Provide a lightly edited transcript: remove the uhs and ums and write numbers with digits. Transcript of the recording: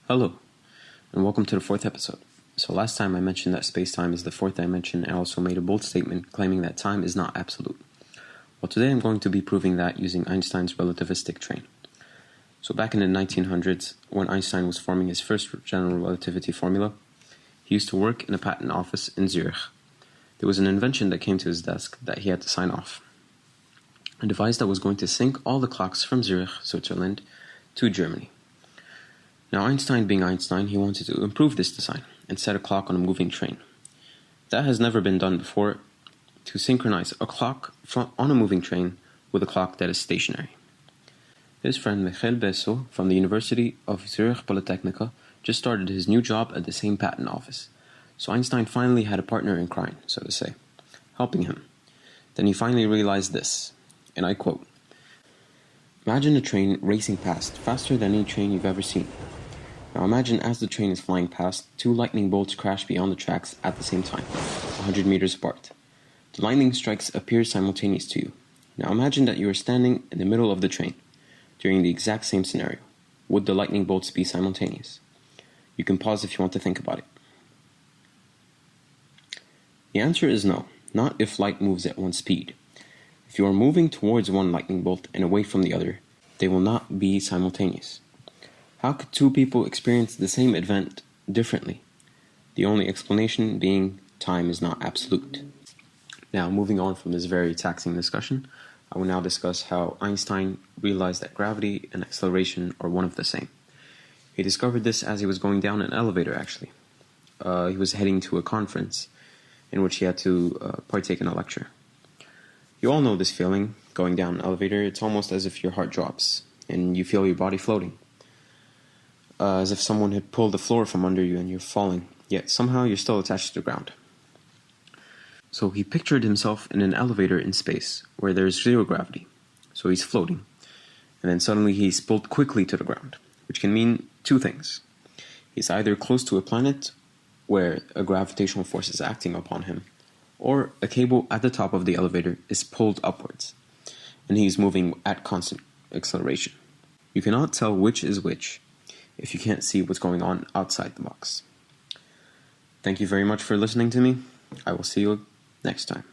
Hello, and welcome to the fourth episode. So last time I mentioned that space-time is the fourth dimension and also made a bold statement claiming that time is not absolute. Well, today I'm going to be proving that using Einstein's relativistic train. So back in the 1900s, when Einstein was forming his first general relativity formula, he used to work in a patent office in Zurich. There was an invention that came to his desk that he had to sign off. A device that was going to sync all the clocks from Zurich, Switzerland, to Germany. Now Einstein being Einstein, he wanted to improve this design and set a clock on a moving train. That has never been done before, to synchronize a clock on a moving train with a clock that is stationary. His friend Michael Besso from the University of Zurich Polytechnica just started his new job at the same patent office. So Einstein finally had a partner in crime, so to say, helping him. Then he finally realized this, and I quote, "Imagine a train racing past, faster than any train you've ever seen. Now imagine as the train is flying past, two lightning bolts crash beyond the tracks at the same time, 100 meters apart. The lightning strikes appear simultaneous to you. Now imagine that you are standing in the middle of the train, during the exact same scenario. Would the lightning bolts be simultaneous?" You can pause if you want to think about it. The answer is no, not if light moves at one speed. If you are moving towards one lightning bolt and away from the other, they will not be simultaneous. How could two people experience the same event differently? The only explanation being time is not absolute. Now, moving on from this very taxing discussion, I will now discuss how Einstein realized that gravity and acceleration are one of the same. He discovered this as he was going down an elevator, actually. He was heading to a conference in which he had to partake in a lecture. You all know this feeling, going down an elevator. It's almost as if your heart drops and you feel your body floating. As if someone had pulled the floor from under you and you're falling, yet somehow you're still attached to the ground. So he pictured himself in an elevator in space, where there's zero gravity. So he's floating. And then suddenly he's pulled quickly to the ground, which can mean two things. He's either close to a planet where a gravitational force is acting upon him, or a cable at the top of the elevator is pulled upwards, and he's moving at constant acceleration. You cannot tell which is which if you can't see what's going on outside the box. Thank you very much for listening to me. I will see you next time.